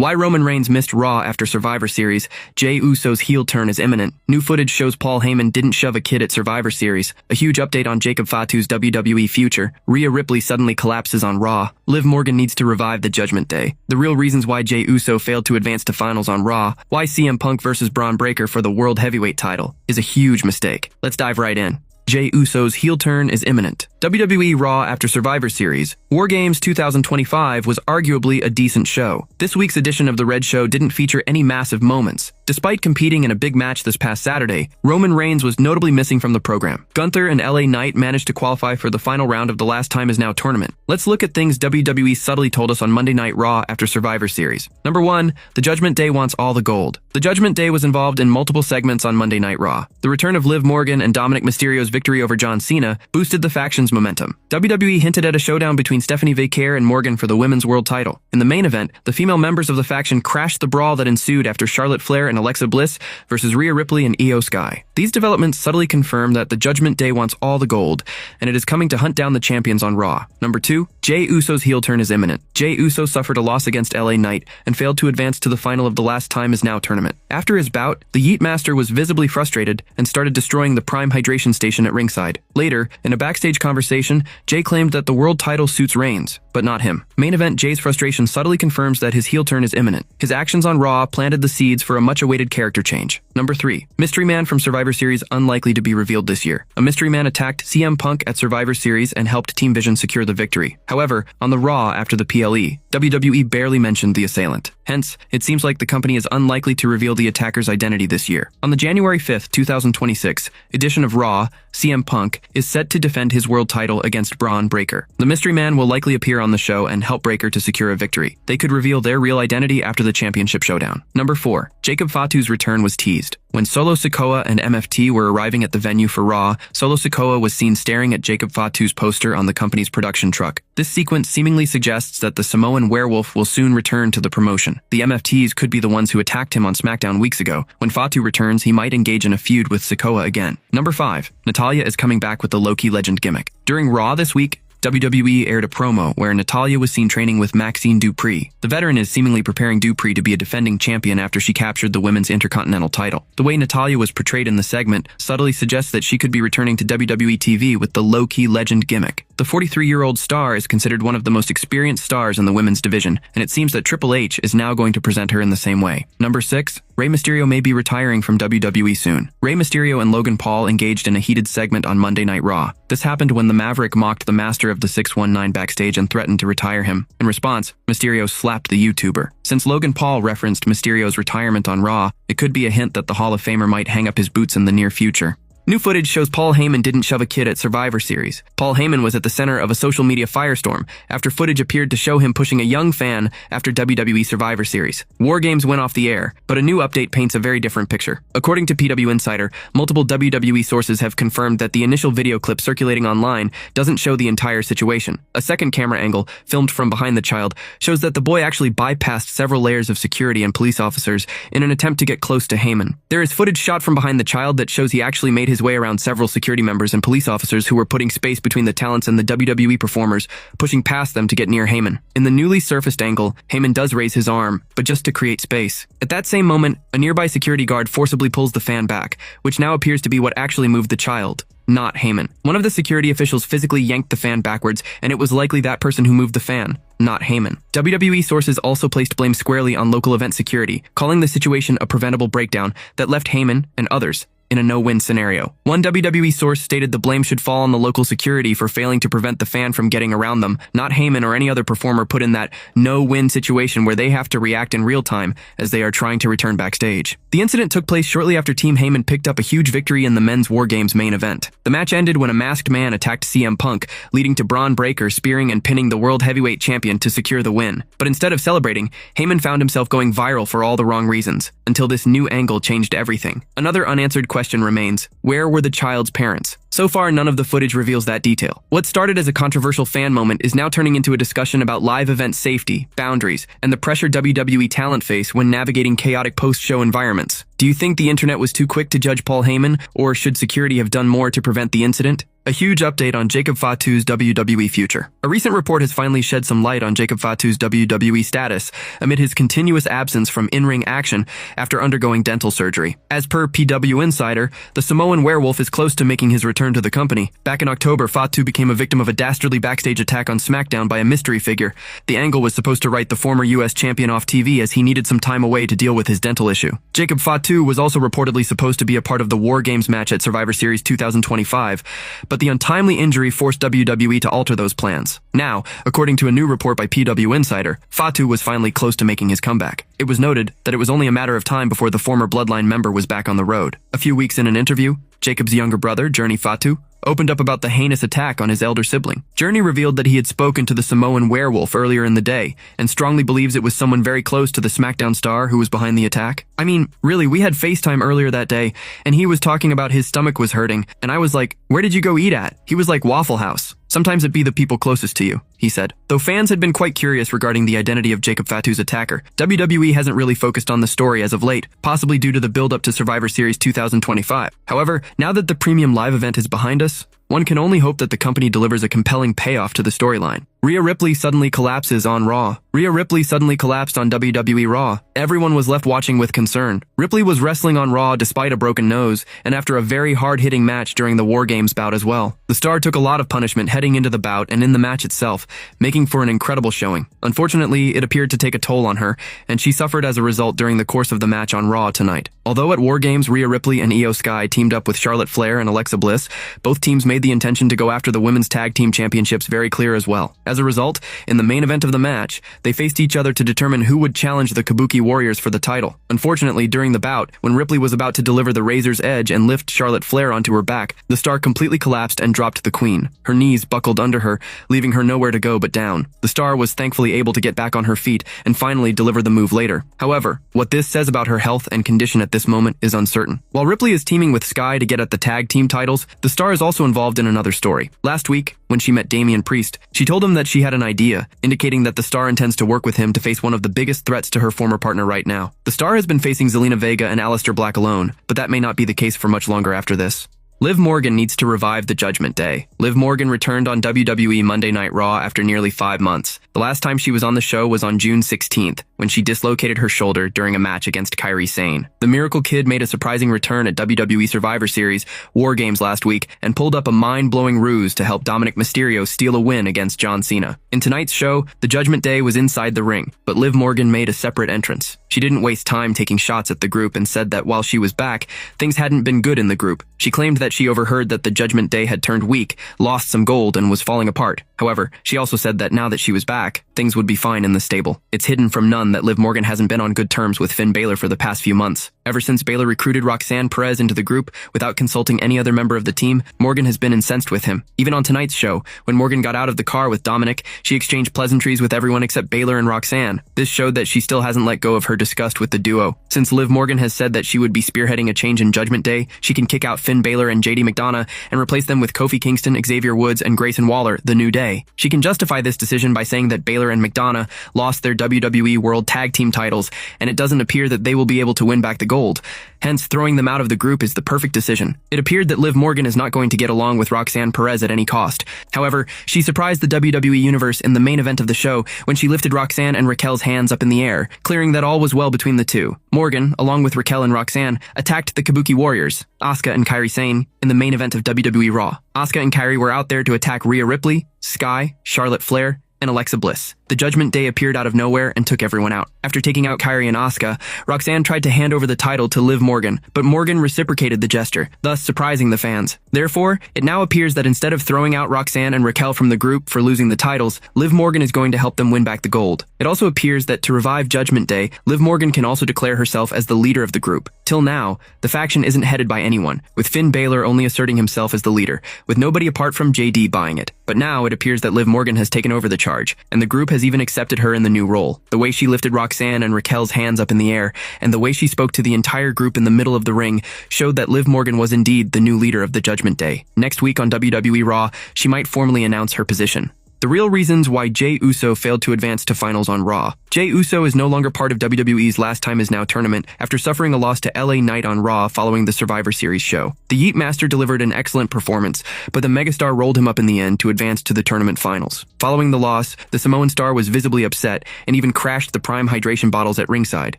Why Roman Reigns missed Raw after Survivor Series. Jey Uso's heel turn is imminent. New footage shows Paul Heyman didn't shove a kid at Survivor Series. A huge update on Jacob Fatu's WWE future. Rhea Ripley suddenly collapses on Raw. Liv Morgan needs to revive the Judgment Day. The real reasons why Jey Uso failed to advance to finals on Raw. Why CM Punk versus Bron Breakker for the World Heavyweight title is a huge mistake. Let's dive right in. Jey Uso's heel turn is imminent. WWE Raw after Survivor Series. War Games 2025 was arguably a decent show. This week's edition of The Red Show didn't feature any massive moments. Despite competing in a big match this past Saturday, Roman Reigns was notably missing from the program. Gunther and LA Knight managed to qualify for the final round of the Last Time Is Now tournament. Let's look at things WWE subtly told us on Monday Night Raw after Survivor Series. Number 1, the Judgment Day wants all the gold. The Judgment Day was involved in multiple segments on Monday Night Raw. The return of Liv Morgan and Dominic Mysterio's victory over John Cena boosted the faction's momentum. WWE hinted at a showdown between Stephanie Vaquer and Morgan for the women's world title. In the main event, the female members of the faction crashed the brawl that ensued after Charlotte Flair and Alexa Bliss versus Rhea Ripley and Io Sky. These developments subtly confirm that the Judgment Day wants all the gold, and it is coming to hunt down the champions on Raw. Number 2, Jey Uso's heel turn is imminent. Jey Uso suffered a loss against LA Knight and failed to advance to the final of the Last Time Is Now tournament. After his bout, the Yeet Master was visibly frustrated and started destroying the Prime hydration station at ringside. Later, in a backstage conversation, Jey claimed that the world title suits Reigns, but not him. Main event Jey's frustration subtly confirms that his heel turn is imminent. His actions on Raw planted the seeds for a much-awaited character change. Number 3, Mystery Man from Survivor Series unlikely to be revealed this year. A Mystery Man attacked CM Punk at Survivor Series and helped Team Vision secure the victory. However, on the Raw after the PLE, WWE barely mentioned the assailant. Hence, it seems like the company is unlikely to reveal the attacker's identity this year. On the January 5th, 2026 edition of Raw, CM Punk is set to defend his world title against Bron Breakker. The Mystery Man will likely appear on the show and help Breakker to secure a victory. They could reveal their real identity after the championship showdown. Number 4, Jacob Fatu's return was teased. When Solo Sikoa and MFT were arriving at the venue for Raw, Solo Sikoa was seen staring at Jacob Fatu's poster on the company's production truck. This sequence seemingly suggests that the Samoan werewolf will soon return to the promotion. The MFTs could be the ones who attacked him on SmackDown weeks ago. When Fatu returns, he might engage in a feud with Sikoa again. Number 5, Natalya is coming back with the Loki Legend gimmick. During Raw this week, WWE aired a promo where Natalya was seen training with Maxine Dupree. The veteran is seemingly preparing Dupree to be a defending champion after she captured the Women's Intercontinental title. The way Natalya was portrayed in the segment subtly suggests that she could be returning to WWE TV with the Loki Legend gimmick. The 43-year-old star is considered one of the most experienced stars in the women's division, and it seems that Triple H is now going to present her in the same way. Number 6, Rey Mysterio may be retiring from WWE soon. Rey Mysterio and Logan Paul engaged in a heated segment on Monday Night Raw. This happened when the Maverick mocked the master of the 619 backstage and threatened to retire him. In response, Mysterio slapped the YouTuber. Since Logan Paul referenced Mysterio's retirement on Raw, it could be a hint that the Hall of Famer might hang up his boots in the near future. New footage shows Paul Heyman didn't shove a kid at Survivor Series. Paul Heyman was at the center of a social media firestorm after footage appeared to show him pushing a young fan after WWE Survivor Series. War Games went off the air, but a new update paints a very different picture. According to PW Insider, multiple WWE sources have confirmed that the initial video clip circulating online doesn't show the entire situation. A second camera angle, filmed from behind the child, shows that the boy actually bypassed several layers of security and police officers in an attempt to get close to Heyman. There is footage shot from behind the child that shows he actually made his way around several security members and police officers who were putting space between the talents and the WWE performers, pushing past them to get near Heyman. In the newly surfaced angle, Heyman does raise his arm, but just to create space. At that same moment, a nearby security guard forcibly pulls the fan back, which now appears to be what actually moved the child, not Heyman. One of the security officials physically yanked the fan backwards, and it was likely that person who moved the fan, not Heyman. WWE sources also placed blame squarely on local event security, calling the situation a preventable breakdown that left Heyman and others in a no-win scenario. One WWE source stated the blame should fall on the local security for failing to prevent the fan from getting around them, not Heyman or any other performer put in that no-win situation where they have to react in real time as they are trying to return backstage. The incident took place shortly after Team Heyman picked up a huge victory in the men's War Games main event. The match ended when a masked man attacked CM Punk, leading to Bron Breakker spearing and pinning the World Heavyweight Champion to secure the win. But instead of celebrating, Heyman found himself going viral for all the wrong reasons, until this new angle changed everything. Another unanswered question remains, where were the child's parents? So far, none of the footage reveals that detail. What started as a controversial fan moment is now turning into a discussion about live event safety, boundaries, and the pressure WWE talent face when navigating chaotic post-show environments. Do you think the internet was too quick to judge Paul Heyman, or should security have done more to prevent the incident? A huge update on Jacob Fatu's WWE future. A recent report has finally shed some light on Jacob Fatu's WWE status amid his continuous absence from in-ring action after undergoing dental surgery. As per PW Insider, the Samoan werewolf is close to making his return to the company. Back in October, Fatu became a victim of a dastardly backstage attack on SmackDown by a mystery figure. The angle was supposed to write the former US champion off TV as he needed some time away to deal with his dental issue. Jacob Fatu was also reportedly supposed to be a part of the War Games match at Survivor Series 2025, but the untimely injury forced WWE to alter those plans. Now, according to a new report by PW Insider, Fatu was finally close to making his comeback. It was noted that it was only a matter of time before the former Bloodline member was back on the road. A few weeks in an interview, Jacob's younger brother, Journey Fatu, opened up about the heinous attack on his elder sibling. Journey revealed that he had spoken to the Samoan werewolf earlier in the day and strongly believes it was someone very close to the SmackDown star who was behind the attack. I mean, really, we had FaceTime earlier that day and he was talking about his stomach was hurting and I was like, "Where did you go eat at?" He was like, "Waffle House. Sometimes it be the people closest to you," he said. Though fans had been quite curious regarding the identity of Jacob Fatu's attacker, WWE hasn't really focused on the story as of late, possibly due to the build-up to Survivor Series 2025. However, now that the premium live event is behind us, one can only hope that the company delivers a compelling payoff to the storyline. Rhea Ripley suddenly collapses on Raw. Rhea Ripley suddenly collapsed on WWE Raw. Everyone was left watching with concern. Ripley was wrestling on Raw despite a broken nose, and after a very hard-hitting match during the War Games bout as well. The star took a lot of punishment heading into the bout and in the match itself, making for an incredible showing. Unfortunately, it appeared to take a toll on her, and she suffered as a result during the course of the match on Raw tonight. Although at War Games, Rhea Ripley and Io Sky teamed up with Charlotte Flair and Alexa Bliss, both teams made the intention to go after the Women's Tag Team Championships very clear as well. As a result, in the main event of the match, they faced each other to determine who would challenge the Kabuki Warriors for the title. Unfortunately, during the bout, when Ripley was about to deliver the Razor's Edge and lift Charlotte Flair onto her back, the star completely collapsed and dropped the Queen. Her knees buckled under her, leaving her nowhere to go but down. The star was thankfully able to get back on her feet and finally deliver the move later. However, what this says about her health and condition at this moment is uncertain. While Ripley is teaming with Sky to get at the tag team titles, the star is also involved in another story. Last week, when she met Damian Priest, she told him that she had an idea, indicating that the star intends to work with him to face one of the biggest threats to her former partner right now. The star has been facing Zelina Vega and Aleister Black alone, but that may not be the case for much longer after this. Liv Morgan needs to revive the Judgment Day. Liv Morgan returned on WWE Monday Night Raw after nearly 5 months. The last time she was on the show was on June 16th, when she dislocated her shoulder during a match against Kairi Sane. The Miracle Kid made a surprising return at WWE Survivor Series War Games last week and pulled up a mind-blowing ruse to help Dominic Mysterio steal a win against John Cena. In tonight's show, the Judgment Day was inside the ring, but Liv Morgan made a separate entrance. She didn't waste time taking shots at the group and said that while she was back, things hadn't been good in the group. She claimed that she overheard that the Judgment Day had turned weak, lost some gold, and was falling apart. However, she also said that now that she was back, things would be fine in the stable. It's hidden from none that Liv Morgan hasn't been on good terms with Finn Balor for the past few months. Ever since Balor recruited Roxanne Perez into the group without consulting any other member of the team, Morgan has been incensed with him. Even on tonight's show, when Morgan got out of the car with Dominic, she exchanged pleasantries with everyone except Balor and Roxanne. This showed that she still hasn't let go of her disgust with the duo. Since Liv Morgan has said that she would be spearheading a change in Judgment Day, she can kick out Finn Balor and JD McDonough and replace them with Kofi Kingston, Xavier Woods, and Grayson Waller, the New Day. She can justify this decision by saying that Balor and McDonough lost their WWE World Tag Team titles, and it doesn't appear that they will be able to win back the gold. Hence, throwing them out of the group is the perfect decision. It appeared that Liv Morgan is not going to get along with Roxanne Perez at any cost. However, she surprised the WWE Universe in the main event of the show when she lifted Roxanne and Raquel's hands up in the air, clearing that all was well between the two. Morgan, along with Raquel and Roxanne, attacked the Kabuki Warriors, Asuka and Kairi Sane, in the main event of WWE Raw. Asuka and Kairi were out there to attack Rhea Ripley, Sky, Charlotte Flair, and Alexa Bliss. The Judgment Day appeared out of nowhere and took everyone out. After taking out Kairi and Asuka, Roxanne tried to hand over the title to Liv Morgan, but Morgan reciprocated the gesture, thus surprising the fans. Therefore, it now appears that instead of throwing out Roxanne and Raquel from the group for losing the titles, Liv Morgan is going to help them win back the gold. It also appears that to revive Judgment Day, Liv Morgan can also declare herself as the leader of the group. Till now, the faction isn't headed by anyone, with Finn Balor only asserting himself as the leader, with nobody apart from JD buying it. But now it appears that Liv Morgan has taken over the charge, and the group has even accepted her in the new role. The way she lifted Roxanne and Raquel's hands up in the air, and the way she spoke to the entire group in the middle of the ring, showed that Liv Morgan was indeed the new leader of the Judgment Day. Next week on WWE Raw, she might formally announce her position. The real reasons why Jey Uso failed to advance to finals on Raw. Jey Uso is no longer part of WWE's Last Time Is Now tournament after suffering a loss to LA Knight on Raw following the Survivor Series show. The Yeet Master delivered an excellent performance, but the megastar rolled him up in the end to advance to the tournament finals. Following the loss, the Samoan star was visibly upset and even crashed the Prime hydration bottles at ringside.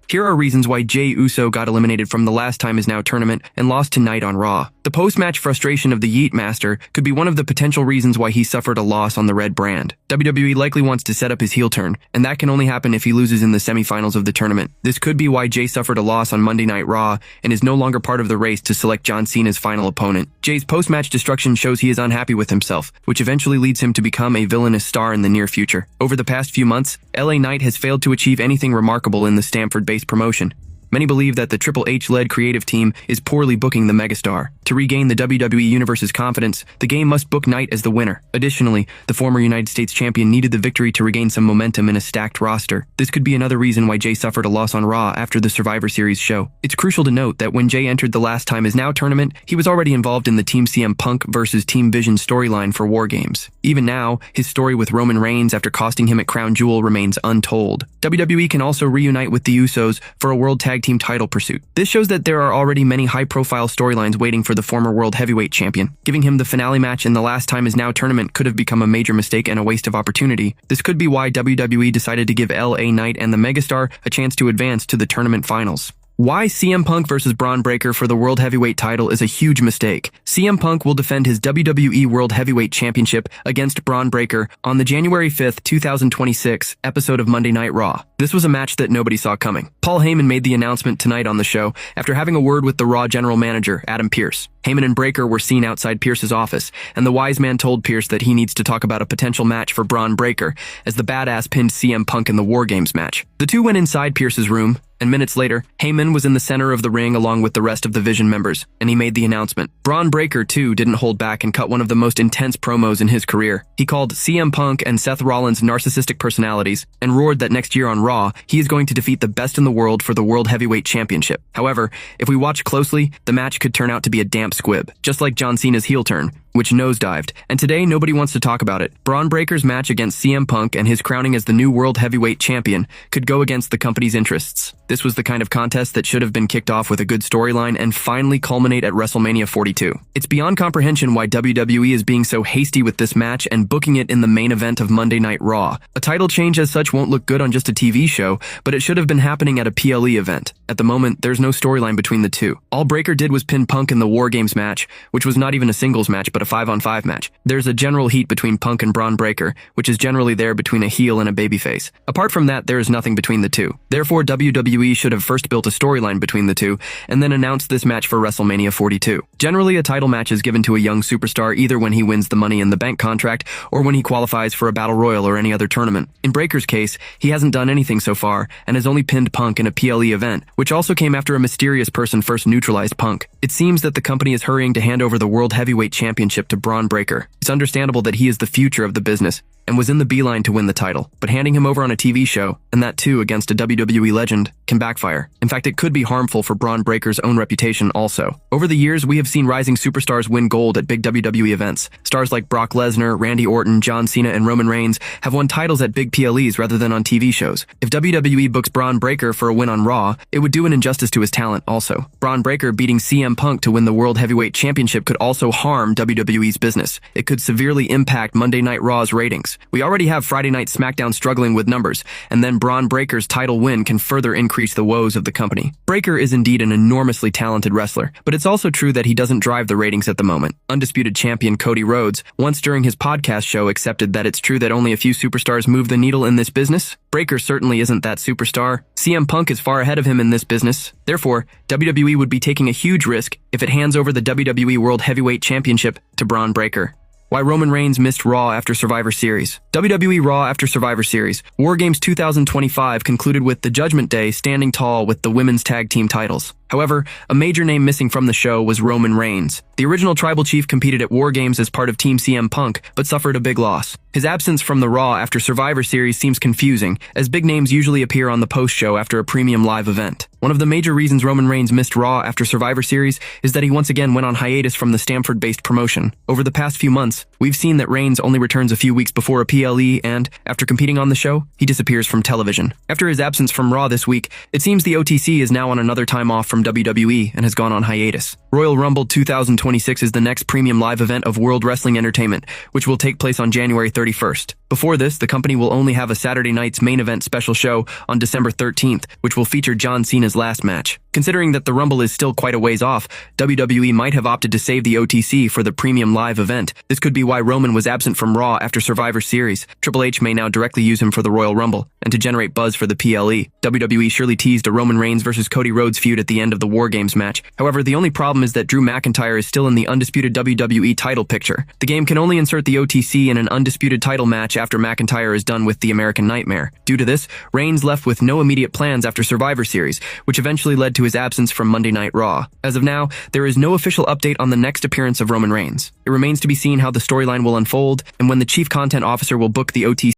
Here are reasons why Jey Uso got eliminated from the Last Time Is Now tournament and lost to Knight on Raw. The post-match frustration of the Yeet Master could be one of the potential reasons why he suffered a loss on the red brand. WWE likely wants to set up his heel turn, and that can only happen if he loses in the semifinals of the tournament. This could be why Jey suffered a loss on Monday Night Raw and is no longer part of the race to select John Cena's final opponent. Jey's post-match destruction shows he is unhappy with himself, which eventually leads him to become a villainous star in the near future. Over the past few months, LA Knight has failed to achieve anything remarkable in the Stamford-based promotion. Many believe that the Triple H-led creative team is poorly booking the megastar. To regain the WWE Universe's confidence, the game must book Knight as the winner. Additionally, the former United States champion needed the victory to regain some momentum in a stacked roster. This could be another reason why Jey suffered a loss on Raw after the Survivor Series show. It's crucial to note that when Jey entered the Last Time Is Now tournament, he was already involved in the Team CM Punk versus Team Vision storyline for War Games. Even now, his story with Roman Reigns after costing him at Crown Jewel remains untold. WWE can also reunite with the Usos for a World Tag Team title pursuit. This shows that there are already many high-profile storylines waiting for the former World Heavyweight Champion. Giving him the finale match in the Last Time Is Now tournament could have become a major mistake and a waste of opportunity. This could be why WWE decided to give LA Knight and the megastar a chance to advance to the tournament finals. Why CM Punk versus Bron Breakker for the World Heavyweight title is a huge mistake. CM Punk will defend his WWE World Heavyweight Championship against Bron Breakker on the January 5th, 2026 episode of Monday Night Raw. This was a match that nobody saw coming. Paul Heyman made the announcement tonight on the show after having a word with the Raw general manager, Adam Pearce. Heyman and Breakker were seen outside Pearce's office, and the wise man told Pearce that he needs to talk about a potential match for Bron Breakker as the badass pinned CM Punk in the War Games match. The two went inside Pearce's room, and minutes later, Heyman was in the center of the ring along with the rest of the Vision members, and he made the announcement. Bron Breakker, too, didn't hold back and cut one of the most intense promos in his career. He called CM Punk and Seth Rollins narcissistic personalities, and roared that next year on Raw, he is going to defeat the best in the world for the World Heavyweight Championship. However, if we watch closely, the match could turn out to be a damp squib, just like John Cena's heel turn, which nosedived, and today nobody wants to talk about it. Bron Breakker's match against CM Punk and his crowning as the new World Heavyweight Champion could go against the company's interests. This was the kind of contest that should have been kicked off with a good storyline and finally culminate at WrestleMania 42. It's beyond comprehension why WWE is being so hasty with this match and booking it in the main event of Monday Night Raw. A title change as such won't look good on just a TV show, but it should have been happening at a PLE event. At the moment, there's no storyline between the two. All Breakker did was pin Punk in the War Games match, which was not even a singles match but a 5-on-5 match. There's a general heat between Punk and Bron Breakker, which is generally there between a heel and a babyface. Apart from that, there is nothing between the two. Therefore, WWE should have first built a storyline between the two, and then announced this match for WrestleMania 42. Generally, a title match is given to a young superstar either when he wins the Money in the Bank contract or when he qualifies for a Battle Royal or any other tournament. In Breakker's case, he hasn't done anything so far, and has only pinned Punk in a PLE event, which also came after a mysterious person first neutralized Punk. It seems that the company is hurrying to hand over the World Heavyweight Championship to Bron Breakker. It's understandable that he is the future of the business, and was in the beeline to win the title, but handing him over on a TV show, and that too against a WWE legend, can backfire. In fact, it could be harmful for Bron Breakker's own reputation also. Over the years, we have seen rising superstars win gold at big WWE events. Stars like Brock Lesnar, Randy Orton, John Cena, and Roman Reigns have won titles at big PLEs rather than on TV shows. If WWE books Bron Breakker for a win on Raw, it would do an injustice to his talent also. Bron Breakker beating CM Punk to win the World Heavyweight Championship could also harm WWE's business. It could severely impact Monday Night Raw's ratings. We already have Friday Night SmackDown struggling with numbers, and then Bron Breakker's title win can further increase the woes of the company. Breakker is indeed an enormously talented wrestler, but it's also true that he doesn't drive the ratings at the moment. Undisputed champion Cody Rhodes, once during his podcast show, accepted that it's true that only a few superstars move the needle in this business. Breakker certainly isn't that superstar. CM Punk is far ahead of him in this business. Therefore, WWE would be taking a huge risk if it hands over the WWE World Heavyweight Championship to Bron Breakker. Why Roman Reigns missed Raw after Survivor Series. WWE Raw after Survivor Series. War Games 2025 concluded with the Judgment Day standing tall with the women's tag team titles. However, a major name missing from the show was Roman Reigns. The original Tribal Chief competed at War Games as part of Team CM Punk, but suffered a big loss. His absence from the Raw after Survivor Series seems confusing, as big names usually appear on the post-show after a premium live event. One of the major reasons Roman Reigns missed Raw after Survivor Series is that he once again went on hiatus from the Stamford-based promotion. Over the past few months, we've seen that Reigns only returns a few weeks before a PLE and, after competing on the show, he disappears from television. After his absence from Raw this week, it seems the OTC is now on another time off from WWE and has gone on hiatus. Royal Rumble 2026 is the next premium live event of World Wrestling Entertainment, which will take place on January 31st. Before this, the company will only have a Saturday night's main event special show on December 13th, which will feature John Cena's last match. Considering that the Rumble is still quite a ways off, WWE might have opted to save the OTC for the premium live event. This could be why Roman was absent from Raw after Survivor Series. Triple H may now directly use him for the Royal Rumble, and to generate buzz for the PLE. WWE surely teased a Roman Reigns versus Cody Rhodes feud at the end of the War Games match. However, the only problem is that Drew McIntyre is still in the undisputed WWE title picture. The game can only insert the OTC in an undisputed title match after McIntyre is done with the American Nightmare. Due to this, Reigns left with no immediate plans after Survivor Series, which eventually led to his absence from Monday Night Raw. As of now, there is no official update on the next appearance of Roman Reigns. It remains to be seen how the storyline will unfold and when the chief content officer will book the OTC